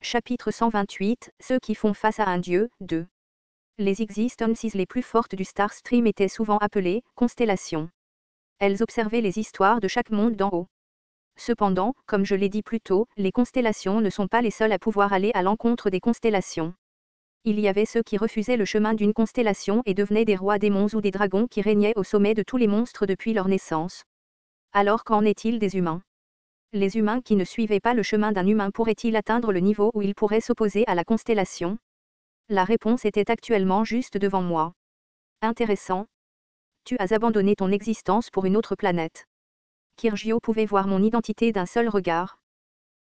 Chapitre 128, Ceux qui font face à un dieu, 2. Les existences les plus fortes du Star Stream étaient souvent appelées constellations. Elles observaient les histoires de chaque monde d'en haut. Cependant, comme je l'ai dit plus tôt, les constellations ne sont pas les seules à pouvoir aller à l'encontre des constellations. Il y avait ceux qui refusaient le chemin d'une constellation et devenaient des rois démons ou des dragons qui régnaient au sommet de tous les monstres depuis leur naissance. Alors qu'en est-il des humains ? Les humains qui ne suivaient pas le chemin d'un humain pourraient-ils atteindre le niveau où ils pourraient s'opposer à la constellation ? La réponse était actuellement juste devant moi. Intéressant. Tu as abandonné ton existence pour une autre planète. Kirgio pouvait voir mon identité d'un seul regard.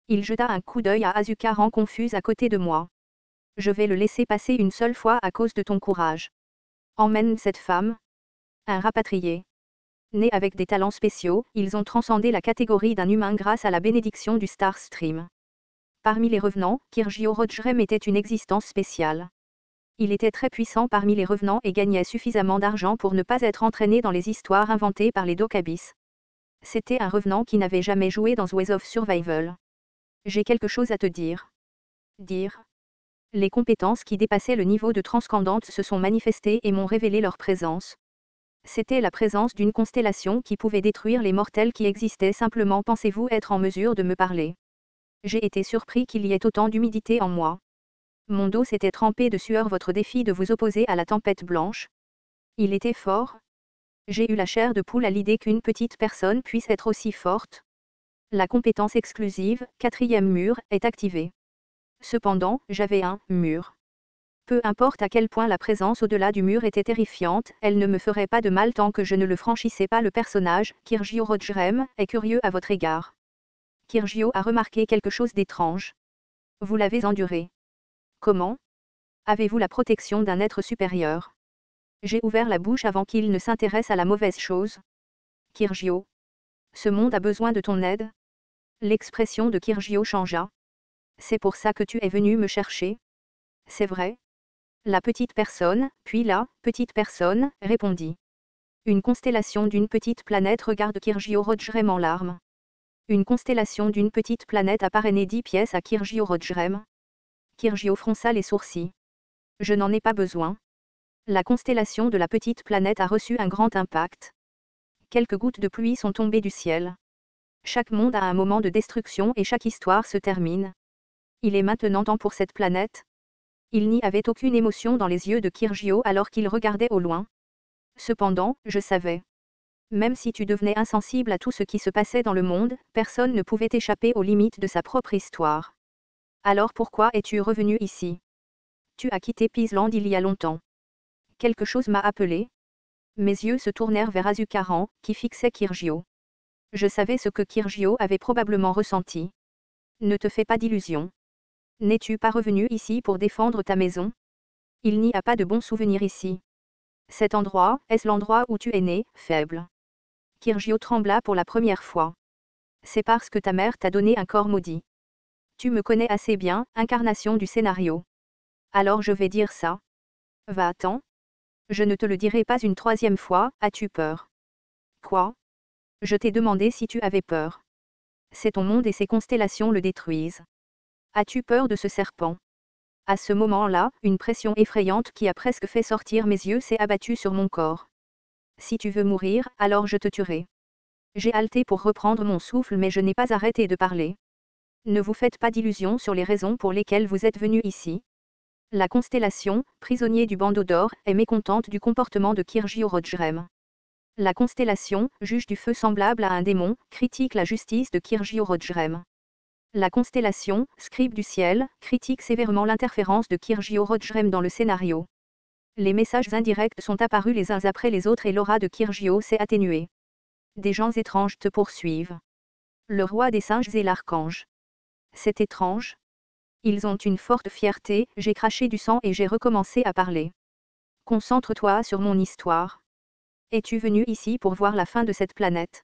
Il jeta un coup d'œil à Azukaran confuse à côté de moi. Je vais le laisser passer une seule fois à cause de ton courage. Emmène cette femme. Un rapatrié. Nés avec des talents spéciaux, ils ont transcendé la catégorie d'un humain grâce à la bénédiction du Star Stream. Parmi les revenants, Kirgio Rodgerem était une existence spéciale. Il était très puissant parmi les revenants et gagnait suffisamment d'argent pour ne pas être entraîné dans les histoires inventées par les Dokabis. C'était un revenant qui n'avait jamais joué dans Ways of Survival. J'ai quelque chose à te dire. Dire. Les compétences qui dépassaient le niveau de transcendance se sont manifestées et m'ont révélé leur présence. C'était la présence d'une constellation qui pouvait détruire les mortels qui existaient simplement. Pensez-vous être en mesure de me parler ? J'ai été surpris qu'il y ait autant d'humidité en moi. Mon dos s'était trempé de sueur. Votre défi de vous opposer à la tempête blanche. Il était fort. J'ai eu la chair de poule à l'idée qu'une petite personne puisse être aussi forte. La compétence exclusive, 4e mur, est activée. Cependant, j'avais un mur. Peu importe à quel point la présence au-delà du mur était terrifiante, elle ne me ferait pas de mal tant que je ne le franchissais pas. Le personnage, Kirgio Rodgerem, est curieux à votre égard. Kirgio a remarqué quelque chose d'étrange. Vous l'avez enduré. Comment ? Avez-vous la protection d'un être supérieur ? J'ai ouvert la bouche avant qu'il ne s'intéresse à la mauvaise chose. Kirgio. Ce monde a besoin de ton aide ? L'expression de Kirgio changea. C'est pour ça que tu es venu me chercher ? C'est vrai ? La petite personne, puis la petite personne, répondit. Une constellation d'une petite planète. Regarde Kirgio Rodgerem en larmes. Une constellation d'une petite planète a parrainé 10 pièces à Kirgio Rodgerem. Kirgio fronça les sourcils. Je n'en ai pas besoin. La constellation de la petite planète a reçu un grand impact. Quelques gouttes de pluie sont tombées du ciel. Chaque monde a un moment de destruction et chaque histoire se termine. Il est maintenant temps pour cette planète. Il n'y avait aucune émotion dans les yeux de Kirgio alors qu'il regardait au loin. Cependant, je savais. Même si tu devenais insensible à tout ce qui se passait dans le monde, personne ne pouvait échapper aux limites de sa propre histoire. Alors pourquoi es-tu revenu ici ? Tu as quitté Peaceland il y a longtemps. Quelque chose m'a appelé. Mes yeux se tournèrent vers Azukaran, qui fixait Kirgio. Je savais ce que Kirgio avait probablement ressenti. Ne te fais pas d'illusions. N'es-tu pas revenu ici pour défendre ta maison ? Il n'y a pas de bons souvenirs ici. Cet endroit, est-ce l'endroit où tu es né, faible ? Kirgio trembla pour la première fois. C'est parce que ta mère t'a donné un corps maudit. Tu me connais assez bien, incarnation du scénario. Alors je vais dire ça. Va-t'en. Je ne te le dirai pas une 3e fois. As-tu peur ? Quoi ? Je t'ai demandé si tu avais peur. C'est ton monde et ses constellations le détruisent. As-tu peur de ce serpent ? À ce moment-là, une pression effrayante qui a presque fait sortir mes yeux s'est abattue sur mon corps. Si tu veux mourir, alors je te tuerai. J'ai haleté pour reprendre mon souffle mais je n'ai pas arrêté de parler. Ne vous faites pas d'illusions sur les raisons pour lesquelles vous êtes venu ici. La constellation, prisonnier du bandeau d'or, est mécontente du comportement de Kirgio Rodgerem. La constellation, juge du feu semblable à un démon, critique la justice de Kirgio Rodgerem. La constellation, scribe du ciel, critique sévèrement l'interférence de Kirgio Rodgerem dans le scénario. Les messages indirects sont apparus les uns après les autres et l'aura de Kirgio s'est atténuée. Des gens étranges te poursuivent. Le roi des singes et l'archange. C'est étrange. Ils ont une forte fierté. J'ai craché du sang et j'ai recommencé à parler. Concentre-toi sur mon histoire. Es-tu venu ici pour voir la fin de cette planète ?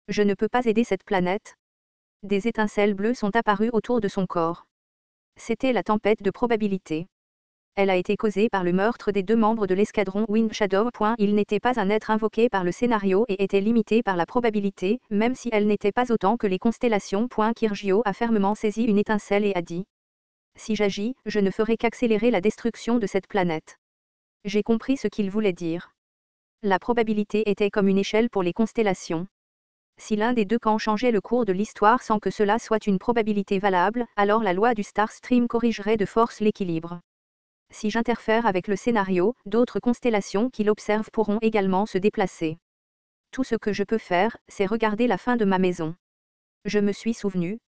Je ne peux pas aider cette planète. Des étincelles bleues sont apparues autour de son corps. C'était la tempête de probabilité. Elle a été causée par le meurtre des 2 membres de l'escadron Wind Shadow. Il n'était pas un être invoqué par le scénario et était limité par la probabilité, même si elle n'était pas autant que les constellations. Kirgio a fermement saisi une étincelle et a dit. Si j'agis, je ne ferai qu'accélérer la destruction de cette planète. J'ai compris ce qu'il voulait dire. La probabilité était comme une échelle pour les constellations. Si l'un des deux camps changeait le cours de l'histoire sans que cela soit une probabilité valable, alors la loi du Star Stream corrigerait de force l'équilibre. Si j'interfère avec le scénario, d'autres constellations qui l'observent pourront également se déplacer. Tout ce que je peux faire, c'est regarder la fin de ma maison. Je me suis souvenu.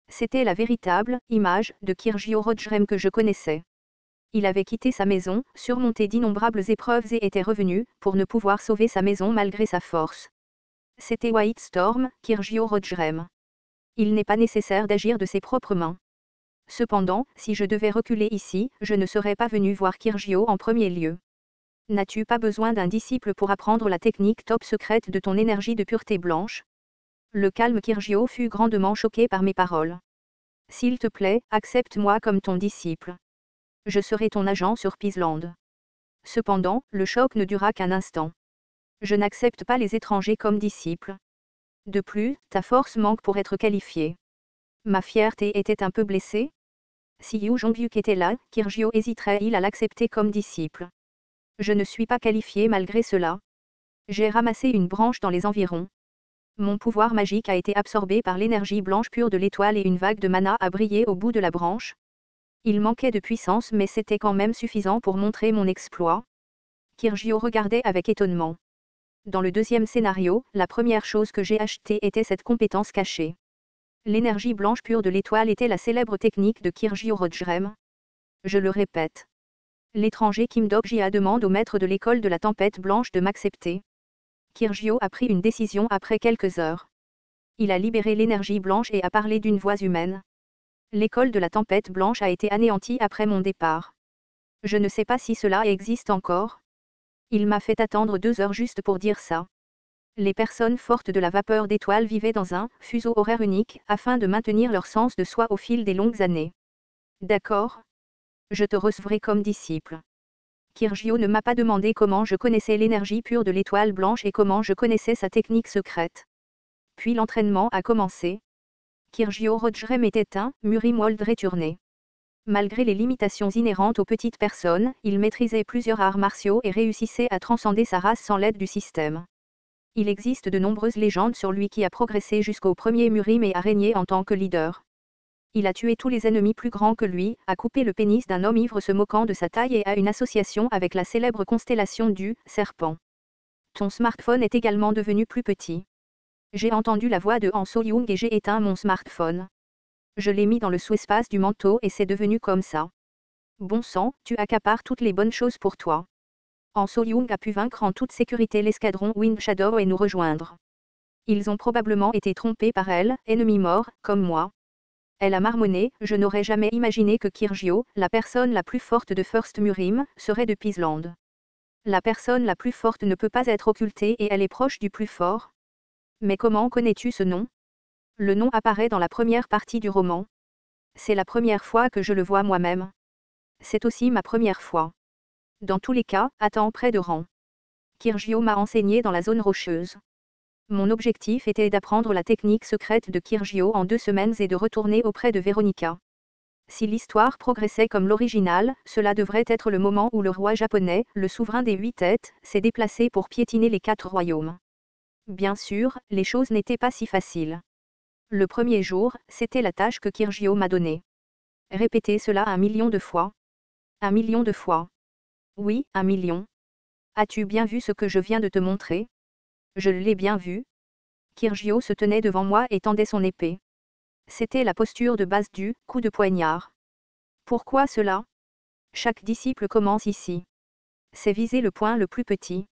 C'était la véritable image de Kirjo Rojdrem que je connaissais. Il avait quitté sa maison, surmonté d'innombrables épreuves et était revenu, pour ne pouvoir sauver sa maison malgré sa force. C'était White Storm, Kirjo Rojdrem. Il n'est pas nécessaire d'agir de ses propres mains. Cependant, si je devais reculer ici, je ne serais pas venu voir Kirjo en premier lieu. N'as-tu pas besoin d'un disciple pour apprendre la technique top secrète de ton énergie de pureté blanche? Le calme Kirjo fut grandement choqué par mes paroles. S'il te plaît, accepte-moi comme ton disciple. Je serai ton agent sur Peaceland. Cependant, le choc ne dura qu'un instant. Je n'accepte pas les étrangers comme disciples. De plus, ta force manque pour être qualifiée. Ma fierté était un peu blessée. Si Yu Jongyuk était là, Kirjo hésiterait-il à l'accepter comme disciple? Je ne suis pas qualifié malgré cela. J'ai ramassé une branche dans les environs. Mon pouvoir magique a été absorbé par l'énergie blanche pure de l'étoile et une vague de mana a brillé au bout de la branche. Il manquait de puissance mais c'était quand même suffisant pour montrer mon exploit. Kirjo regardait avec étonnement. Dans le deuxième scénario, la première chose que j'ai achetée était cette compétence cachée. L'énergie blanche pure de l'étoile était la célèbre technique de Kirjo Rojdrem. Je le répète. L'étranger Kim Dok-jia demande au maître de l'école de la tempête blanche de m'accepter. Kirjo a pris une décision après quelques heures. Il a libéré l'énergie blanche et a parlé d'une voix humaine. L'école de la tempête blanche a été anéantie après mon départ. Je ne sais pas si cela existe encore. Il m'a fait attendre 2 heures juste pour dire ça. Les personnes fortes de la vapeur d'étoiles vivaient dans un fuseau horaire unique afin de maintenir leur sens de soi au fil des longues années. D'accord. Je te recevrai comme disciple. Kirjo ne m'a pas demandé comment je connaissais l'énergie pure de l'étoile blanche et comment je connaissais sa technique secrète. Puis l'entraînement a commencé. Kirjo Rojdrem était un Muri-Mold réturné. Malgré les limitations inhérentes aux petites personnes, il maîtrisait plusieurs arts martiaux et réussissait à transcender sa race sans l'aide du système. Il existe de nombreuses légendes sur lui qui a progressé jusqu'au premier Murim et a régné en tant que leader. Il a tué tous les ennemis plus grands que lui, a coupé le pénis d'un homme ivre se moquant de sa taille et a une association avec la célèbre constellation du Serpent. Ton smartphone est également devenu plus petit. J'ai entendu la voix de Han So-young et j'ai éteint mon smartphone. Je l'ai mis dans le sous-espace du manteau et c'est devenu comme ça. Bon sang, tu accapares toutes les bonnes choses pour toi. Han So-young a pu vaincre en toute sécurité l'escadron Wind Shadow et nous rejoindre. Ils ont probablement été trompés par elle, ennemi mort, comme moi. Elle a marmonné, je n'aurais jamais imaginé que Kirjo, la personne la plus forte de First Murim, serait de Peaceland. La personne la plus forte ne peut pas être occultée et elle est proche du plus fort. Mais comment connais-tu ce nom? Le nom apparaît dans la première partie du roman. C'est la première fois que je le vois moi-même. C'est aussi ma première fois. Dans tous les cas, attends près de rang. Kirjo m'a enseigné dans la zone rocheuse. Mon objectif était d'apprendre la technique secrète de Kirjo en 2 semaines et de retourner auprès de Veronica. Si l'histoire progressait comme l'original, cela devrait être le moment où le roi japonais, le souverain des 8 têtes, s'est déplacé pour piétiner les 4 royaumes. Bien sûr, les choses n'étaient pas si faciles. Le premier jour, c'était la tâche que Kirjo m'a donnée. Répétez cela 1 million de fois. 1 million de fois. Oui, 1 million. As-tu bien vu ce que je viens de te montrer? Je l'ai bien vu. Kirjo se tenait devant moi et tendait son épée. C'était la posture de base du coup de poignard. Pourquoi cela? Chaque disciple commence ici. C'est viser le point le plus petit.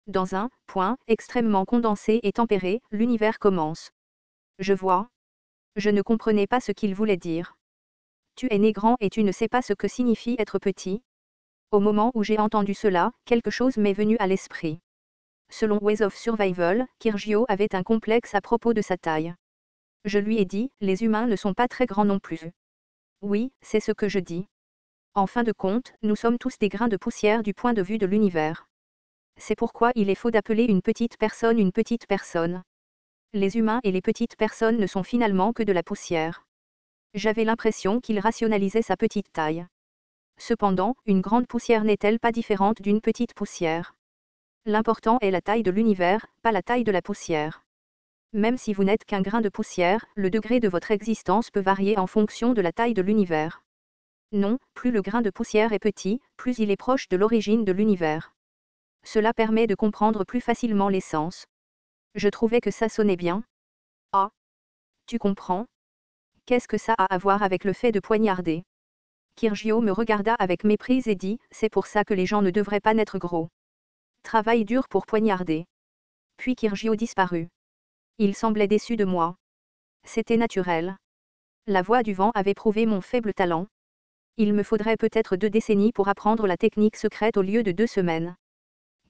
Dans un point extrêmement condensé et tempéré, l'univers commence. Je vois. Je ne comprenais pas ce qu'il voulait dire. Tu es né grand et tu ne sais pas ce que signifie être petit. Au moment où j'ai entendu cela, quelque chose m'est venu à l'esprit. Selon Ways of Survival, Kirjo avait un complexe à propos de sa taille. Je lui ai dit, les humains ne sont pas très grands non plus. Oui, c'est ce que je dis. En fin de compte, nous sommes tous des grains de poussière du point de vue de l'univers. C'est pourquoi il est faux d'appeler une petite personne une petite personne. Les humains et les petites personnes ne sont finalement que de la poussière. J'avais l'impression qu'il rationalisait sa petite taille. Cependant, une grande poussière n'est-elle pas différente d'une petite poussière? L'important est la taille de l'univers, pas la taille de la poussière. Même si vous n'êtes qu'un grain de poussière, le degré de votre existence peut varier en fonction de la taille de l'univers. Non, plus le grain de poussière est petit, plus il est proche de l'origine de l'univers. Cela permet de comprendre plus facilement l'essence. Je trouvais que ça sonnait bien. Ah, tu comprends? Qu'est-ce que ça a à voir avec le fait de poignarder? Kirgio me regarda avec méprise et dit, c'est pour ça que les gens ne devraient pas naître gros. Travail dur pour poignarder. Puis Kirgio disparut. Il semblait déçu de moi. C'était naturel. La voix du vent avait prouvé mon faible talent. Il me faudrait peut-être 2 décennies pour apprendre la technique secrète au lieu de 2 semaines.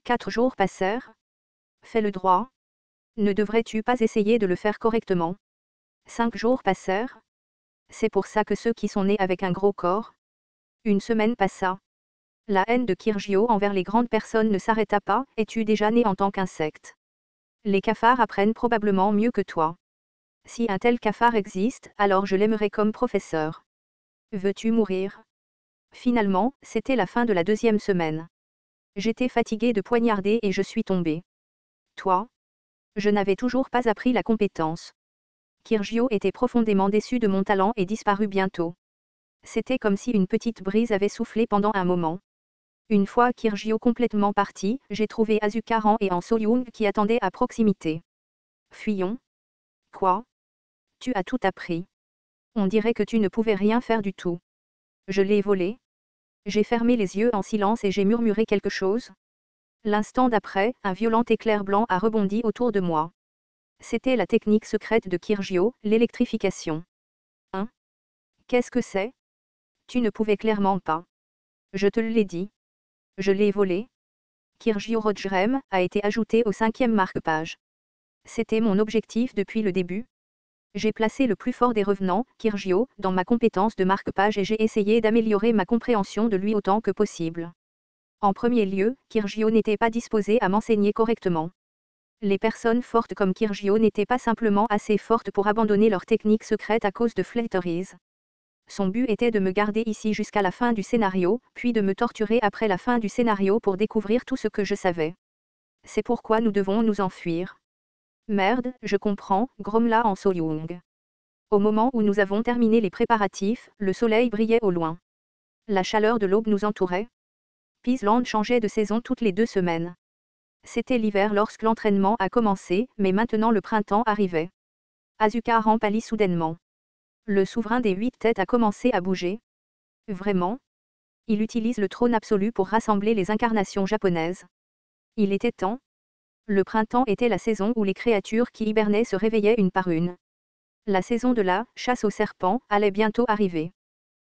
4 jours passèrent. Fais le droit. Ne devrais-tu pas essayer de le faire correctement? 5 jours passèrent. C'est pour ça que ceux qui sont nés avec un gros corps. Une semaine passa. La haine de Kirgio envers les grandes personnes ne s'arrêta pas. Es-tu déjà né en tant qu'insecte? Les cafards apprennent probablement mieux que toi. Si un tel cafard existe, alors je l'aimerais comme professeur. Veux-tu mourir? Finalement, c'était la fin de la 2e semaine. J'étais fatigué de poignarder et je suis tombé. Toi? Je n'avais toujours pas appris la compétence. Kirgio était profondément déçu de mon talent et disparut bientôt. C'était comme si une petite brise avait soufflé pendant un moment. Une fois Kirgio complètement parti, j'ai trouvé Asuka Ran et Han So-young qui attendaient à proximité. Fuyons. Quoi? Tu as tout appris. On dirait que tu ne pouvais rien faire du tout. Je l'ai volé. J'ai fermé les yeux en silence et j'ai murmuré quelque chose. L'instant d'après, un violent éclair blanc a rebondi autour de moi. C'était la technique secrète de Kirgio, l'électrification. Hein? Qu'est-ce que c'est? Tu ne pouvais clairement pas. Je te l'ai dit. Je l'ai volé. Kirgio Rogerem a été ajouté au 5e marque-page. C'était mon objectif depuis le début. J'ai placé le plus fort des revenants, Kirgio, dans ma compétence de marque-page et j'ai essayé d'améliorer ma compréhension de lui autant que possible. En premier lieu, Kirgio n'était pas disposé à m'enseigner correctement. Les personnes fortes comme Kirgio n'étaient pas simplement assez fortes pour abandonner leur technique secrète à cause de flatteries. Son but était de me garder ici jusqu'à la fin du scénario, puis de me torturer après la fin du scénario pour découvrir tout ce que je savais. C'est pourquoi nous devons nous enfuir. Merde, je comprends, grommela Han So-young. Au moment où nous avons terminé les préparatifs, le soleil brillait au loin. La chaleur de l'aube nous entourait. Peaceland changeait de saison toutes les 2 semaines. C'était l'hiver lorsque l'entraînement a commencé, mais maintenant le printemps arrivait. Asuka Ran pâlit soudainement. Le souverain des 8 têtes a commencé à bouger. Vraiment? Il utilise le trône absolu pour rassembler les incarnations japonaises. Il était temps. Le printemps était la saison où les créatures qui hibernaient se réveillaient une par une. La saison de la chasse aux serpents allait bientôt arriver.